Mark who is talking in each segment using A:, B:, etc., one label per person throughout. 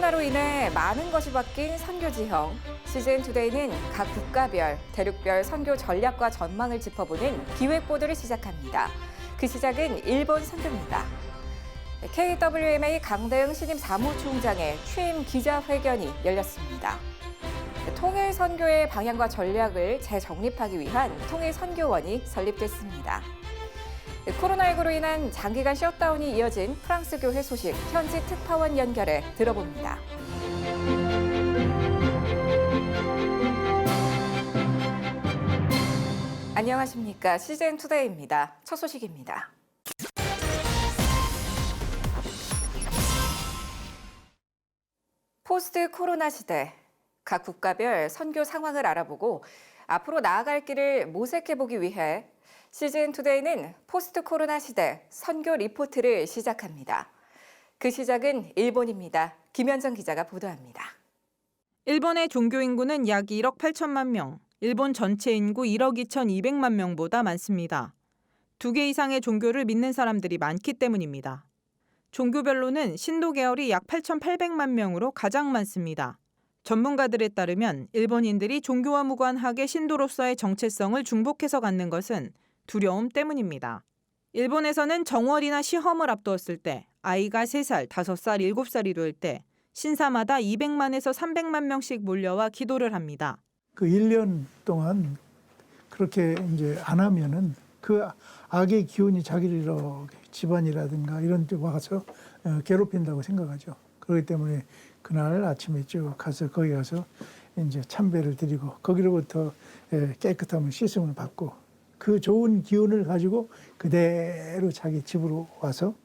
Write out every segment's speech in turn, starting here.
A: 코로나로 인해 많은 것이 바뀐 선교 지형. CGN투데이는 각 국가별, 대륙별 선교 전략과 전망을 짚어보는 기획보도를 시작합니다. 그 시작은 일본 선교입니다. KWMA 강대응 신임 사무총장의 취임 기자회견이 열렸습니다. 통일 선교의 방향과 전략을 재정립하기 위한 통일 선교원이 설립됐습니다. 코로나19로 인한 장기간 셧다운이 이어진 프랑스 교회 소식, 현지 특파원 연결해 들어봅니다. 안녕하십니까. CGN투데이입니다. 첫 소식입니다. 포스트 코로나 시대, 각 국가별 선교 상황을 알아보고 앞으로 나아갈 길을 모색해보기 위해 CGN투데이는 포스트 코로나 시대 선교 리포트를 시작합니다. 그 시작은 일본입니다. 김현정 기자가 보도합니다.
B: 일본의 종교 인구는 약 1억 8천만 명, 일본 전체 인구 1억 2,200만 명보다 많습니다. 2개 이상의 종교를 믿는 사람들이 많기 때문입니다. 종교별로는 신도 계열이 약 8,800만 명으로 가장 많습니다. 전문가들에 따르면 일본인들이 종교와 무관하게 신도로서의 정체성을 중복해서 갖는 것은 두려움 때문입니다. 일본에서는 정월이나 시험을 앞두었을 때 아이가 3살, 5살, 7살이 될 때 신사마다 200만에서 300만 명씩 몰려와 기도를 합니다.
C: 그 1년 동안 그렇게 이제 안 하면은 그 악의 기운이 자기를 이렇게 집안이라든가 이런 데 와서 괴롭힌다고 생각하죠. 그렇기 때문에 그날 아침에 쭉 가서 거기 가서 이제 참배를 드리고 거기로부터 깨끗함을 씻음을 받고 그 좋은 기운을 가지고 그대로 자기 집으로 와서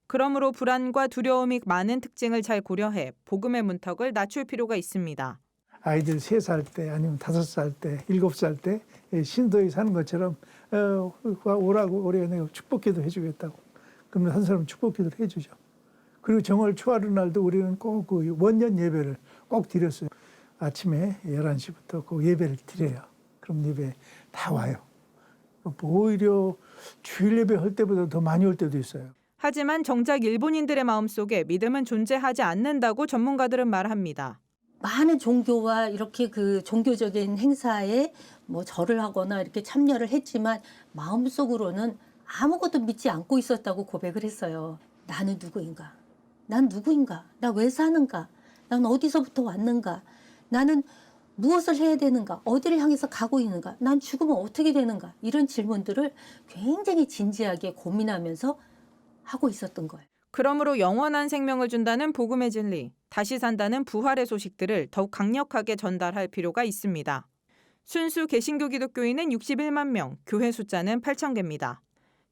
B: 그러므로 불안과 두려움이 많은 특징을 잘 고려해 복음의 문턱을 낮출 필요가 있습니다.
C: 아이들 3살 때 아니면 5살 때 7살 때 신도에 사는 것처럼 오라고 우리가 내가 축복기도 해주겠다고. 그러면 한 사람 축복기도를 해주죠. 그리고 정월 초하루 날도 우리는 꼭 그 원년 예배를 꼭 드렸어요. 아침에 11시부터 그 예배를 드려요. 그럼 예배 다 와요. 오히려 주일 예배 할 때보다 더 많이 올 때도 있어요.
B: 하지만 정작 일본인들의 마음속에 믿음은 존재하지 않는다고 전문가들은 말합니다.
D: 많은 종교와 이렇게 그 종교적인 행사에 뭐 절을 하거나 이렇게 참여를 했지만 마음속으로는 아무것도 믿지 않고 있었다고 고백을 했어요. 나는 누구인가? 난 누구인가? 나 왜 사는가? 난 어디서부터 왔는가? 나는 무엇을 해야 되는가? 어디를 향해서 가고 있는가? 난 죽으면 어떻게 되는가? 이런 질문들을 굉장히 진지하게 고민하면서 하고 있었던 거예요.
B: 그러므로 영원한 생명을 준다는 복음의 진리, 다시 산다는 부활의 소식들을 더욱 강력하게 전달할 필요가 있습니다. 순수 개신교 기독교인은 61만 명, 교회 숫자는 8,000개입니다.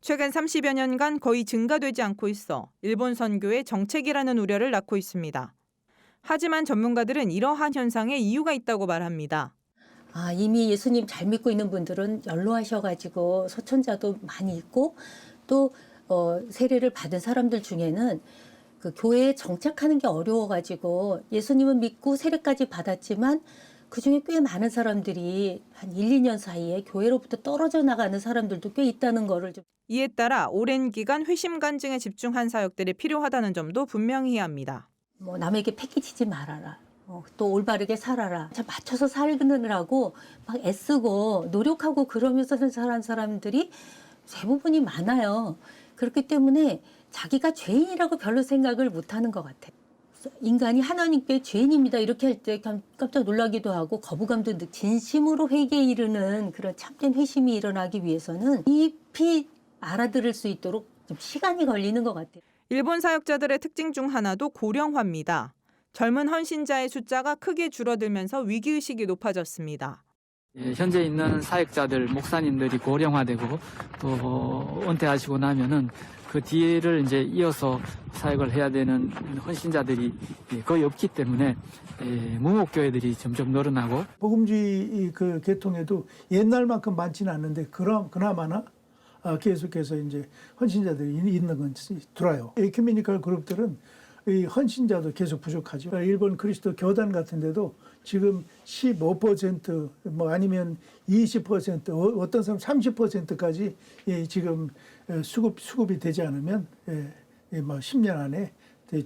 B: 최근 30여 년간 거의 증가되지 않고 있어 일본 선교의 정책이라는 우려를 낳고 있습니다. 하지만 전문가들은 이러한 현상에 이유가 있다고 말합니다.
D: 이미 예수님 잘 믿고 있는 분들은 연로하셔가지고 소천자도 많이 있고 또 세례를 받은 사람들 중에는 그 교회에 정착하는 게 어려워가지고 예수님은 믿고 세례까지 받았지만 그중에 꽤 많은 사람들이 한 1, 2년 사이에 교회로부터 떨어져 나가는 사람들도 꽤 있다는 거를 좀.
B: 이에 따라 오랜 기간 회심 간증에 집중한 사역들이 필요하다는 점도 분명히 해야 합니다.
D: 뭐 남에게 패기치지 말아라. 또 올바르게 살아라. 잘 맞춰서 살느라고 막 애쓰고 노력하고 그러면서 사는 사람들이 대부분이 많아요. 그렇기 때문에 자기가 죄인이라고 별로 생각을 못하는 것 같아요. 인간이 하나님께 죄인입니다 이렇게 할 때 깜짝 놀라기도 하고 거부감도 진심으로 회개에 이르는 그런 참된 회심이 일어나기 위해서는 깊이 알아들을 수 있도록 좀 시간이 걸리는 것 같아요.
B: 일본 사역자들의 특징 중 하나도 고령화입니다. 젊은 헌신자의 숫자가 크게 줄어들면서 위기의식이 높아졌습니다.
E: 현재 있는 사역자들, 목사님들이 고령화되고 또 은퇴하시고 나면은 그 뒤를 이제 이어서 사역을 해야 되는 헌신자들이 거의 없기 때문에 무목교회들이 점점 늘어나고
C: 복음주의 그 계통에도 옛날만큼 많지는 않는데 그나마나 계속해서 이제 헌신자들이 있는 건 들어요. 에큐메니컬 그룹들은 이 헌신자도 계속 부족하죠. 일본 그리스도 교단 같은 데도 지금 15% 뭐 아니면 20% 어떤 사람 30%까지 지금 수급이 되지 않으면 뭐 10년 안에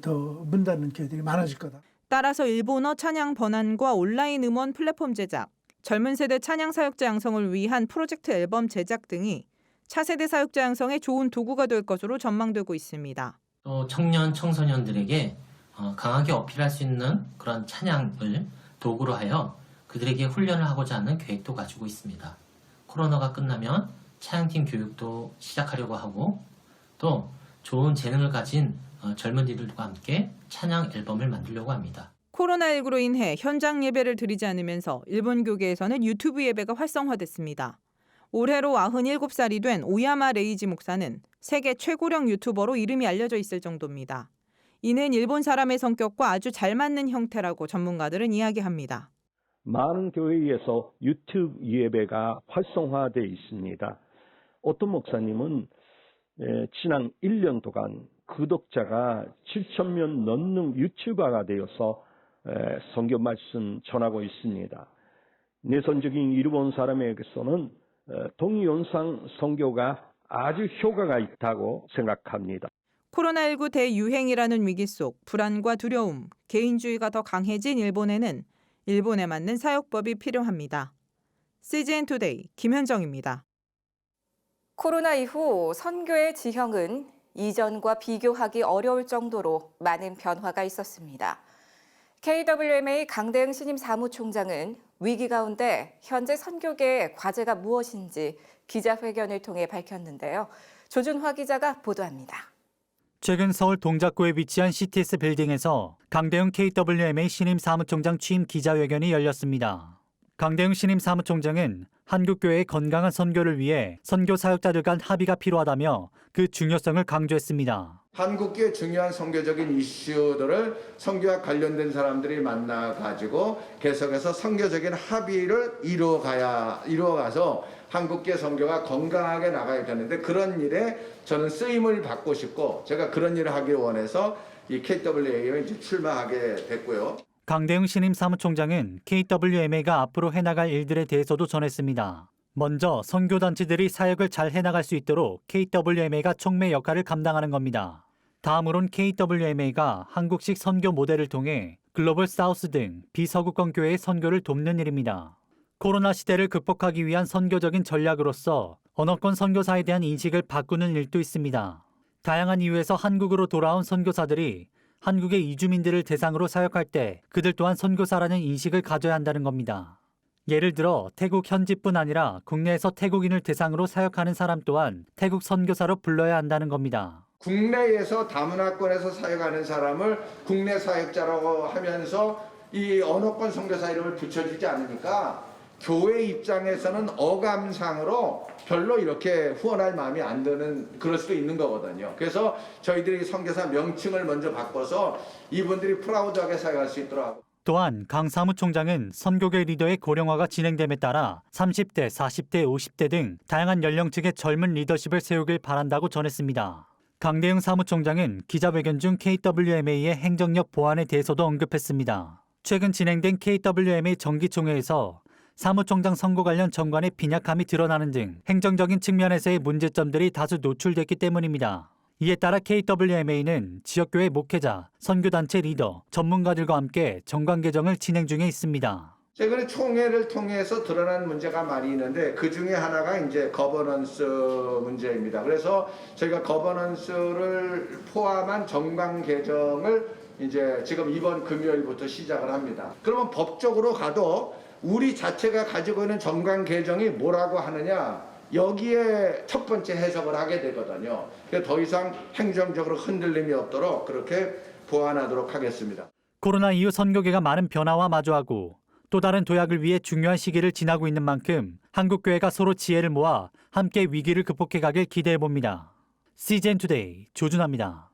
C: 더 문 닫는 교회들이 많아질 거다.
B: 따라서 일본어 찬양 번안과 온라인 음원 플랫폼 제작, 젊은 세대 찬양 사역자 양성을 위한 프로젝트 앨범 제작 등이 차세대 사역자 양성에 좋은 도구가 될 것으로 전망되고 있습니다.
F: 또 청년, 청소년들에게 강하게 어필할 수 있는 그런 찬양을 도구로 하여 그들에게 훈련을 하고자 하는 계획도 가지고 있습니다. 코로나가 끝나면 찬양팀 교육도 시작하려고 하고 또 좋은 재능을 가진 젊은이들과 함께 찬양 앨범을 만들려고 합니다.
B: 코로나19로 인해 현장 예배를 드리지 않으면서 일본 교계에서는 유튜브 예배가 활성화됐습니다. 올해로 97살이 된 오야마 레이지 목사는 세계 최고령 유튜버로 이름이 알려져 있을 정도입니다. 이는 일본 사람의 성격과 아주 잘 맞는 형태라고 전문가들은 이야기합니다.
G: 많은 교회에서 유튜브 예배가 활성화되어 있습니다. 어떤 목사님은 지난 1년 동안 구독자가 7,000명 넘는 유튜버가 되어서 선교 말씀 전하고 있습니다. 내선적인 일본 사람에게서는 동영상 선교가 아주 효과가 있다고 생각합니다.
B: 코로나19 대유행이라는 위기 속 불안과 두려움, 개인주의가 더 강해진 일본에는 일본에 맞는 사역법이 필요합니다. CGN투데이 김현정입니다.
A: 코로나 이후 선교의 지형은 이전과 비교하기 어려울 정도로 많은 변화가 있었습니다. KWMA 강대응 신임 사무총장은 위기 가운데 현재 선교계의 과제가 무엇인지 기자회견을 통해 밝혔는데요. 조준화 기자가 보도합니다.
H: 최근 서울 동작구에 위치한 CTS 빌딩에서 강대응 KWMA 신임 사무총장 취임 기자회견이 열렸습니다. 강대응 신임 사무총장은 한국교회의 건강한 선교를 위해 선교 사역자들 간 합의가 필요하다며 그 중요성을 강조했습니다.
I: 한국교회 중요한 선교적인 이슈들을 선교와 관련된 사람들이 만나가지고 계속해서 선교적인 합의를 이루어가서 한국교회 선교가 건강하게 나가야 되는데 그런 일에 저는 쓰임을 받고 싶고 제가 그런 일을 하기 원해서 이 KWMA에 이제 출마하게 됐고요.
H: 강대응 신임 사무총장은 KWMA가 앞으로 해나갈 일들에 대해서도 전했습니다. 먼저 선교단체들이 사역을 잘 해나갈 수 있도록 KWMA가 촉매 역할을 감당하는 겁니다. 다음으론 KWMA가 한국식 선교 모델을 통해 글로벌 사우스 등 비서구권 교회의 선교를 돕는 일입니다. 코로나 시대를 극복하기 위한 선교적인 전략으로서 언어권 선교사에 대한 인식을 바꾸는 일도 있습니다. 다양한 이유에서 한국으로 돌아온 선교사들이 한국의 이주민들을 대상으로 사역할 때 그들 또한 선교사라는 인식을 가져야 한다는 겁니다. 예를 들어 태국 현지뿐 아니라 국내에서 태국인을 대상으로 사역하는 사람 또한 태국 선교사로 불러야 한다는 겁니다.
I: 국내에서 다문화권에서 사역하는 사람을 국내 사역자라고 하면서 이 언어권 선교사 이름을 붙여주지 않으니까 교회 입장에서는 어감상으로 별로 이렇게 후원할 마음이 안 드는 그럴 수도 있는 거거든요. 그래서 저희들이 선교사 명칭을 먼저 바꿔서 이분들이 프라우드하게 사역할 수 있도록 하고.
H: 또한 강 사무총장은 선교계 리더의 고령화가 진행됨에 따라 30대, 40대, 50대 등 다양한 연령층의 젊은 리더십을 세우길 바란다고 전했습니다. 강대응 사무총장은 기자회견 중 KWMA의 행정력 보완에 대해서도 언급했습니다. 최근 진행된 KWMA 정기총회에서 사무총장 선거 관련 정관의 빈약함이 드러나는 등 행정적인 측면에서의 문제점들이 다수 노출됐기 때문입니다. 이에 따라 KWMA는 지역교회 목회자, 선교단체 리더, 전문가들과 함께 정관 개정을 진행 중에 있습니다.
I: 최근에 총회를 통해서 드러난 문제가 많이 있는데 그 중에 하나가 이제 거버넌스 문제입니다. 그래서 저희가 거버넌스를 포함한 정관 개정을 이제 지금 이번 금요일부터 시작을 합니다. 그러면 법적으로 가도 우리 자체가 가지고 있는 정관 개정이 뭐라고 하느냐 여기에 첫 번째 해석을 하게 되거든요. 그래서 더 이상 행정적으로 흔들림이 없도록 그렇게 보완하도록 하겠습니다.
H: 코로나 이후 선교계가 많은 변화와 마주하고 또 다른 도약을 위해 중요한 시기를 지나고 있는 만큼 한국교회가 서로 지혜를 모아 함께 위기를 극복해 가길 기대해봅니다. CGN투데이 조준하입니다.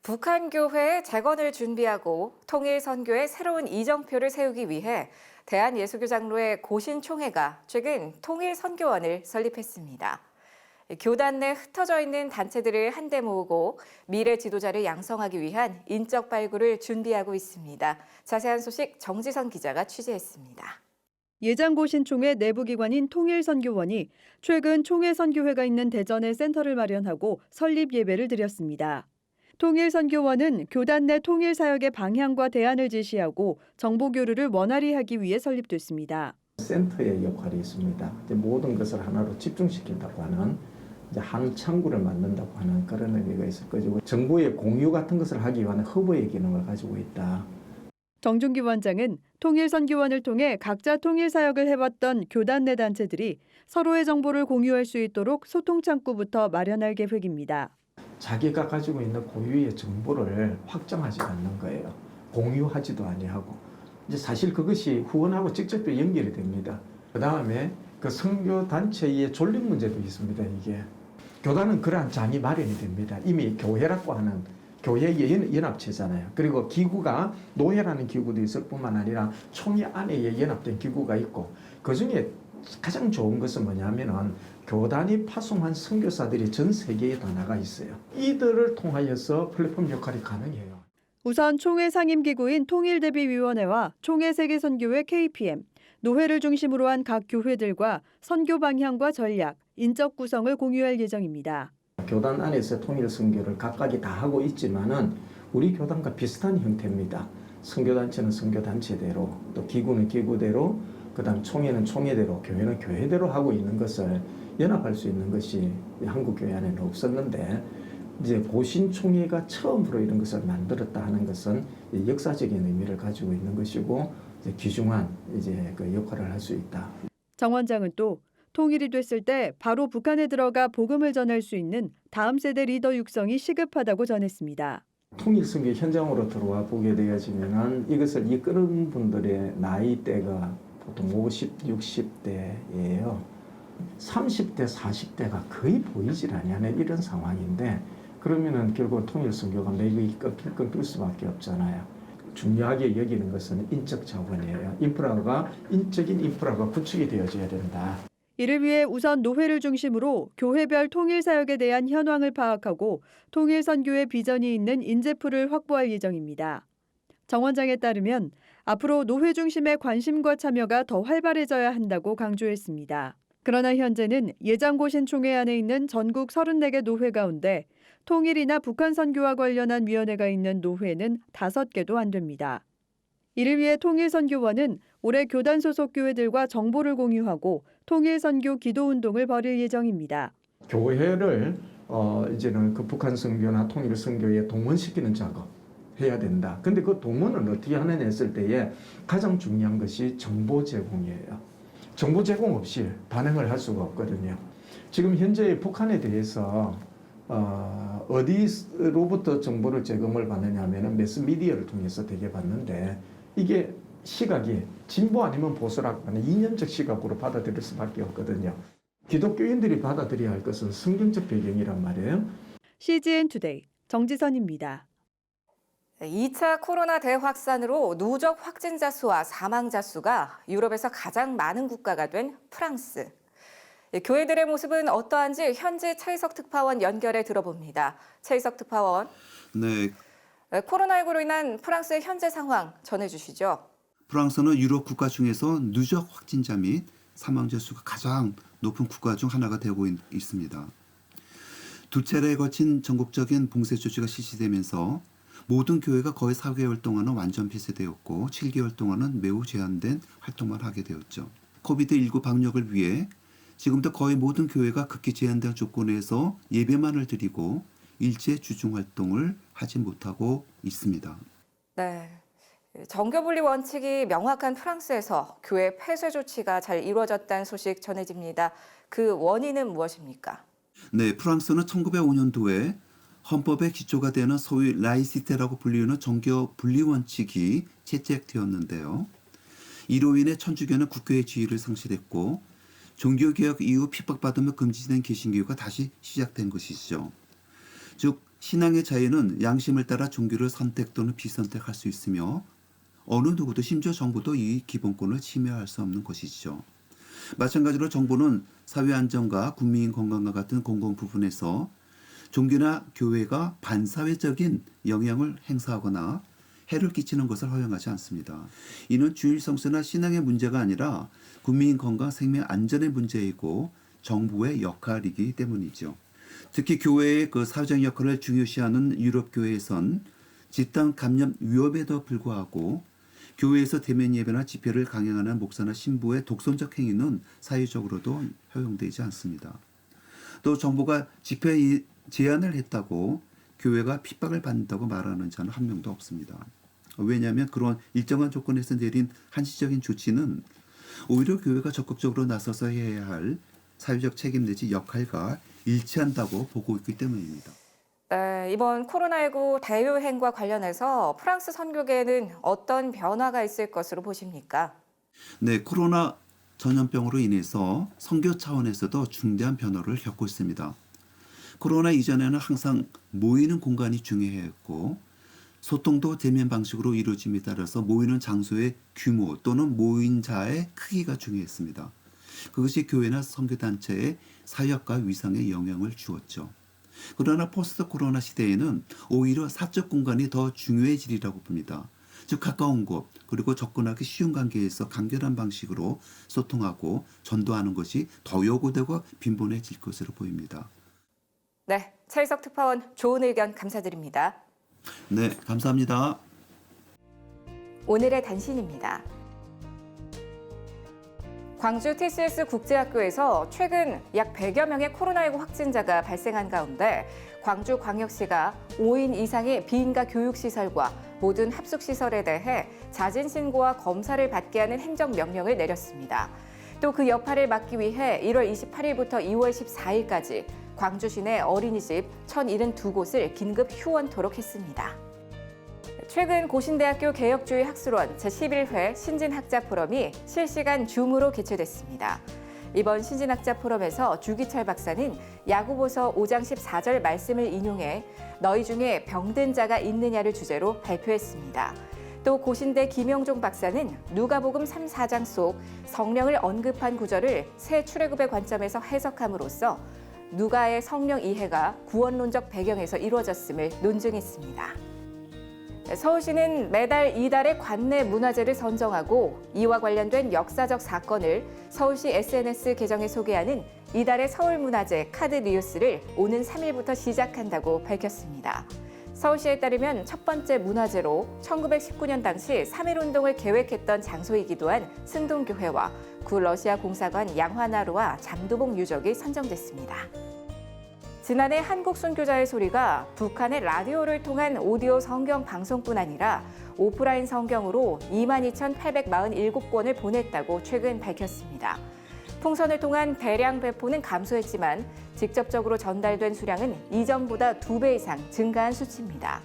A: 북한 교회 재건을 준비하고 통일 선교의 새로운 이정표를 세우기 위해 대한예수교장로회 고신총회가 최근 통일 선교원을 설립했습니다. 교단 내 흩어져 있는 단체들을 한데 모으고 미래 지도자를 양성하기 위한 인적 발굴을 준비하고 있습니다. 자세한 소식 정지선 기자가 취재했습니다.
J: 예장고신총회 내부기관인 통일선교원이 최근 총회선교회가 있는 대전에 센터를 마련하고 설립 예배를 드렸습니다. 통일선교원은 교단 내 통일 사역의 방향과 대안을 제시하고 정보 교류를 원활히 하기 위해 설립됐습니다.
K: 센터의 역할이 있습니다. 모든 것을 하나로 집중시킨다고 하는 한 창구를 만든다고 하는 그런 의미가 있을 거고, 정보의 공유 같은 것을 하기 위한 허브의 기능을 가지고 있다.
J: 정준기 원장은 통일선교원을 통해 각자 통일 사역을 해왔던 교단 내 단체들이 서로의 정보를 공유할 수 있도록 소통 창구부터 마련할 계획입니다.
K: 자기가 가지고 있는 고유의 정보를 확장하지 않는 거예요. 공유하지도 아니하고. 이제 사실 그것이 후원하고 직접 연결이 됩니다. 그 다음에 그 선교 단체의 존립 문제도 있습니다. 이게 교단은 그러한 장이 마련이 됩니다. 이미 교회라고 하는 교회의 연합체잖아요. 그리고 기구가 노회라는 기구도 있을 뿐만 아니라 총회 안에 연합된 기구가 있고, 그 중에 가장 좋은 것은 뭐냐면은 교단이 파송한 선교사들이 전 세계에 다 나가 있어요. 이들을 통하여서 플랫폼 역할이 가능해요.
J: 우선 총회 상임기구인 통일대비위원회와 총회 세계선교회 KPM, 노회를 중심으로 한 각 교회들과 선교 방향과 전략, 인적 구성을 공유할 예정입니다.
K: 교단 안에서 통일 선교를 각각이 다 하고 있지만은 우리 교단과 비슷한 형태입니다. 선교단체는 선교단체대로, 또 기구는 기구대로, 그다음 총회는 총회대로, 교회는 교회대로 하고 있는 것을 연합할 수 있는 것이 한국교회 안에는 없었는데, 이제 보신총회가 처음으로 이런 것을 만들었다 하는 것은 역사적인 의미를 가지고 있는 것이고, 이제 귀중한 이제 그 역할을 할 수 있다.
J: 정 원장은 또 통일이 됐을 때 바로 북한에 들어가 복음을 전할 수 있는 다음 세대 리더 육성이 시급하다고 전했습니다.
K: 통일 선교 현장으로 들어와 보게 되어지면은 이것을 이끄는 분들의 나이대가 보통 50, 60대예요. 30대, 40대가 거의 보이질 않는 이런 상황인데, 그러면은 결국 통일 선교가 맥이 끊길 수밖에 없잖아요. 중요하게 여기는 것은 인적 자원이에요. 인적인 인프라가 구축이 되어져야 된다.
J: 이를 위해 우선 노회를 중심으로 교회별 통일 사역에 대한 현황을 파악하고 통일 선교의 비전이 있는 인재풀을 확보할 예정입니다. 정 원장에 따르면 앞으로 노회 중심의 관심과 참여가 더 활발해져야 한다고 강조했습니다. 그러나 현재는 예장고신 총회 안에 있는 전국 34개 노회 가운데 통일이나 북한 선교와 관련한 위원회가 있는 노회는 5개도 안 됩니다. 이를 위해 통일선교원은 올해 교단 소속 교회들과 정보를 공유하고 통일선교 기도운동을 벌일 예정입니다.
K: 교회를 이제는 그 북한 선교나 통일 선교에 동원시키는 작업 해야 된다. 근데 그 동원을 어떻게 하느냐 했을 때에 가장 중요한 것이 정보 제공이에요. 정보 제공 없이 반응을 할 수가 없거든요. 지금 현재 북한에 대해서 어디로부터 정보를 제공을 받느냐 하면은 매스미디어를 통해서 되게 받는데, 이게 시각이 진보 아니면 보수라고 하는 이념적 시각으로 받아들일 수밖에 없거든요. 기독교인들이 받아들여야 할 것은 성경적 배경이란 말이에요.
J: CGN 투데이 정지선입니다.
A: 2차 코로나 대확산으로 누적 확진자 수와 사망자 수가 유럽에서 가장 많은 국가가 된 프랑스. 교회들의 모습은 어떠한지 현지 차희석 특파원 연결해 들어봅니다. 차희석 특파원.
L: 네.
A: 코로나19로 인한 프랑스의 현재 상황 전해주시죠.
L: 프랑스는 유럽 국가 중에서 누적 확진자 및 사망자 수가 가장 높은 국가 중 하나가 되고 있습니다. 두 차례에 거친 전국적인 봉쇄 조치가 실시되면서 모든 교회가 거의 4개월 동안은 완전 폐쇄되었고 7개월 동안은 매우 제한된 활동만 하게 되었죠. 코비드19 방역을 위해 지금도 거의 모든 교회가 극히 제한된 조건에서 예배만을 드리고 일제 주중 활동을 하지 못하고 있습니다.
A: 네, 정교분리 원칙이 명확한 프랑스에서 교회 폐쇄 조치가 잘 이루어졌다는 소식 전해집니다. 그 원인은 무엇입니까?
L: 네, 프랑스는 1905년도에 헌법의 기초가 되는 소위 라이시테라고 불리는 정교 분리 원칙이 채택되었는데요. 이로 인해 천주교는 국교의 지위를 상실했고 종교개혁 이후 핍박받으며 금지된 개신교가 다시 시작된 것이죠. 즉 신앙의 자유는 양심을 따라 종교를 선택 또는 비선택할 수 있으며 어느 누구도 심지어 정부도 이 기본권을 침해할 수 없는 것이죠. 마찬가지로 정부는 사회 안정과 국민 건강과 같은 공공 부분에서 종교나 교회가 반사회적인 영향을 행사하거나 해를 끼치는 것을 허용하지 않습니다. 이는 주일 성수나 신앙의 문제가 아니라 국민 건강, 생명 안전의 문제이고 정부의 역할이기 때문이죠. 특히 교회의 그 사회적 역할을 중요시하는 유럽 교회에선 집단 감염 위험에도 불구하고 교회에서 대면 예배나 집회를 강행하는 목사나 신부의 독선적 행위는 사회적으로도 허용되지 않습니다. 또 정부가 집회 제한을 했다고 교회가 핍박을 받는다고 말하는 자는 한 명도 없습니다. 왜냐하면 그런 일정한 조건에서 내린 한시적인 조치는 오히려 교회가 적극적으로 나서서 해야 할 사회적 책임 내지 역할과 일치한다고 보고 있기 때문입니다.
A: 네, 이번 코로나19 대유행과 관련해서 프랑스 선교계에는 어떤 변화가 있을 것으로 보십니까?
L: 네, 코로나 전염병으로 인해서 선교 차원에서도 중대한 변화를 겪고 있습니다. 코로나 이전에는 항상 모이는 공간이 중요했고 소통도 대면 방식으로 이루어짐에 따라서 모이는 장소의 규모 또는 모인 자의 크기가 중요했습니다. 그것이 교회나 선교단체의 사역과 위상에 영향을 주었죠. 그러나 포스트 코로나 시대에는 오히려 사적 공간이 더 중요해지리라고 봅니다. 즉 가까운 곳 그리고 접근하기 쉬운 관계에서 간결한 방식으로 소통하고 전도하는 것이 더 요구되고 빈번해질 것으로 보입니다.
A: 네, 차일석 특파원 좋은 의견 감사드립니다.
L: 네, 감사합니다.
A: 오늘의 단신입니다. 광주 TCS 국제학교에서 최근 약 100여 명의 코로나19 확진자가 발생한 가운데 광주광역시가 5인 이상의 비인가 교육시설과 모든 합숙시설에 대해 자진신고와 검사를 받게 하는 행정명령을 내렸습니다. 또 그 여파를 막기 위해 1월 28일부터 2월 14일까지 광주 시내 어린이집 1,072곳을 긴급 휴원토록 했습니다. 최근 고신대학교 개혁주의 학술원 제11회 신진학자 포럼이 실시간 줌으로 개최됐습니다. 이번 신진학자 포럼에서 주기철 박사는 야고보서 5장 14절 말씀을 인용해 너희 중에 병든 자가 있느냐를 주제로 발표했습니다. 또 고신대 김영종 박사는 누가복음 3, 4장 속 성령을 언급한 구절을 새 출애굽의 관점에서 해석함으로써 누가의 성령 이해가 구원론적 배경에서 이루어졌음을 논증했습니다. 서울시는 매달 이달의 관내 문화재를 선정하고 이와 관련된 역사적 사건을 서울시 SNS 계정에 소개하는 이달의 서울문화재 카드 리유스를 오는 3일부터 시작한다고 밝혔습니다. 서울시에 따르면 첫 번째 문화재로 1919년 당시 3.1운동을 계획했던 장소이기도 한 승동교회와 구 러시아 공사관 양화나루와 잠도봉 유적이 선정됐습니다. 지난해 한국 순교자의 소리가 북한의 라디오를 통한 오디오 성경 방송뿐 아니라 오프라인 성경으로 22,847권을 보냈다고 최근 밝혔습니다. 풍선을 통한 대량 배포는 감소했지만 직접적으로 전달된 수량은 이전보다 2배 이상 증가한 수치입니다.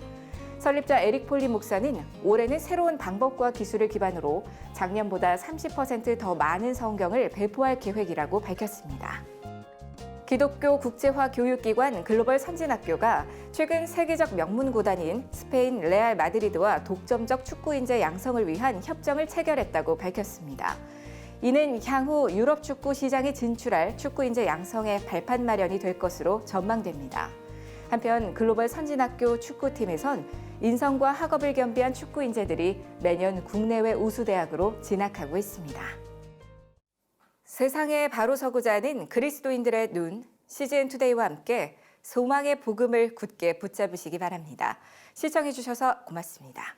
A: 설립자 에릭 폴리 목사는 올해는 새로운 방법과 기술을 기반으로 작년보다 30% 더 많은 성경을 배포할 계획이라고 밝혔습니다. 기독교 국제화 교육기관 글로벌 선진학교가 최근 세계적 명문 구단인 스페인 레알 마드리드와 독점적 축구 인재 양성을 위한 협정을 체결했다고 밝혔습니다. 이는 향후 유럽 축구 시장에 진출할 축구 인재 양성의 발판 마련이 될 것으로 전망됩니다. 한편 글로벌 선진학교 축구팀에선 인성과 학업을 겸비한 축구 인재들이 매년 국내외 우수 대학으로 진학하고 있습니다. 세상에 바로 서고자 하는 그리스도인들의 눈, CGN 투데이와 함께 소망의 복음을 굳게 붙잡으시기 바랍니다. 시청해 주셔서 고맙습니다.